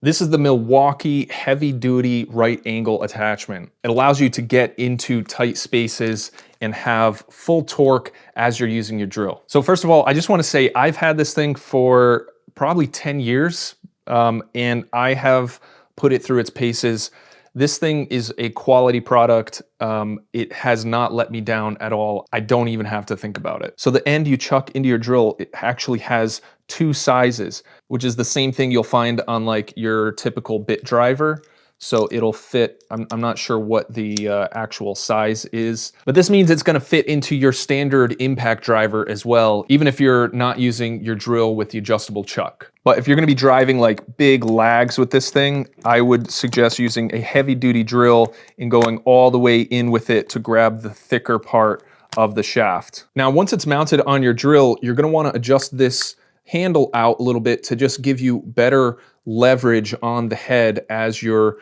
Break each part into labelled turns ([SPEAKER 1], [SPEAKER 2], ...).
[SPEAKER 1] This is the Milwaukee heavy duty right angle attachment. It allows you to get into tight spaces and have full torque as you're using your drill. So first of all, I just want to say I've had this thing for probably 10 years and I have put it through its paces. This thing is a quality product. It has not let me down at all. I don't even have to think about it. So the end you chuck into your drill, it actually has two sizes, which is the same thing you'll find on like your typical bit driver. So it'll fit, I'm not sure what the actual size is, but this means it's gonna fit into your standard impact driver as well, even if you're not using your drill with the adjustable chuck. But if you're gonna be driving like big lags with this thing, I would suggest using a heavy duty drill and going all the way in with it to grab the thicker part of the shaft. Now, once it's mounted on your drill, you're gonna wanna adjust this handle out a little bit to just give you better leverage on the head as you're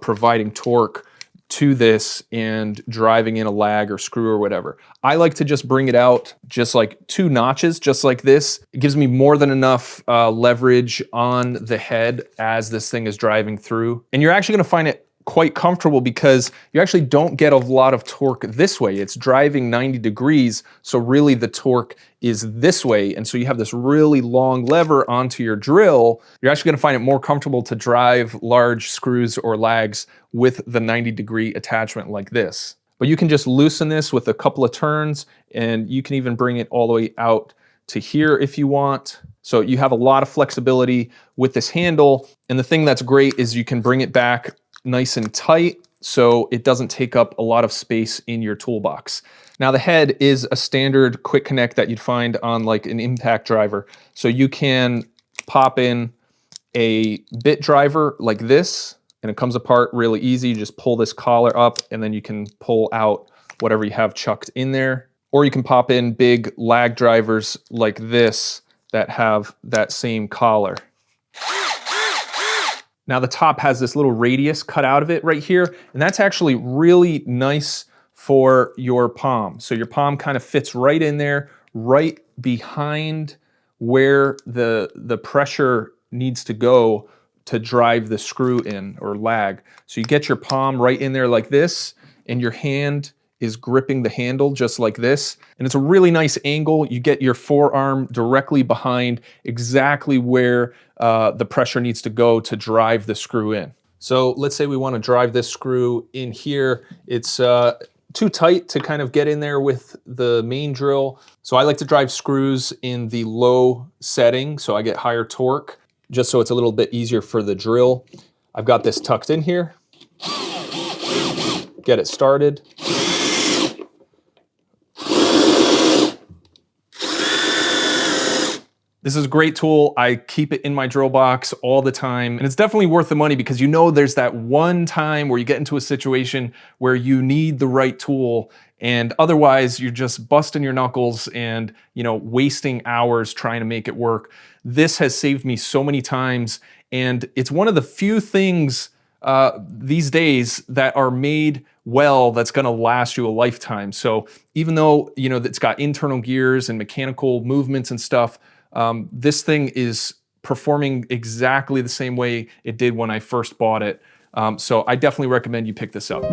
[SPEAKER 1] providing torque to this and driving in a lag or screw or whatever. I like to just bring it out just like 2 notches, just like this. It gives me more than enough leverage on the head as this thing is driving through. And you're actually gonna find it quite comfortable because you actually don't get a lot of torque this way. It's driving 90 degrees, so really the torque is this way, and so you have this really long lever onto your drill. You're actually gonna find it more comfortable to drive large screws or lags with the 90-degree attachment like this. But you can just loosen this with a couple of turns, and you can even bring it all the way out to here if you want. So you have a lot of flexibility with this handle, and the thing that's great is you can bring it back nice and tight so it doesn't take up a lot of space in your toolbox. Now the head is a standard quick connect that you'd find on like an impact driver. So you can pop in a bit driver like this and it comes apart really easy. You just pull this collar up and then you can pull out whatever you have chucked in there. Or you can pop in big lag drivers like this that have that same collar. Now the top has this little radius cut out of it right here, and that's actually really nice for your palm. So your palm kind of fits right in there, right behind where the pressure needs to go to drive the screw in or lag. So you get your palm right in there like this, and your hand is gripping the handle just like this. And it's a really nice angle. You get your forearm directly behind exactly where the pressure needs to go to drive the screw in. So let's say we want to drive this screw in here. It's too tight to kind of get in there with the main drill. So I like to drive screws in the low setting so I get higher torque, just so it's a little bit easier for the drill. I've got this tucked in here. Get it started. This is a great tool. I keep it in my drill box all the time, and it's definitely worth the money because you know there's that one time where you get into a situation where you need the right tool, and otherwise you're just busting your knuckles and wasting hours trying to make it work. This has saved me so many times, and it's one of the few things these days that are made well that's going to last you a lifetime. So even though it's got internal gears and mechanical movements and stuff, this thing is performing exactly the same way it did when I first bought it. So I definitely recommend you pick this up.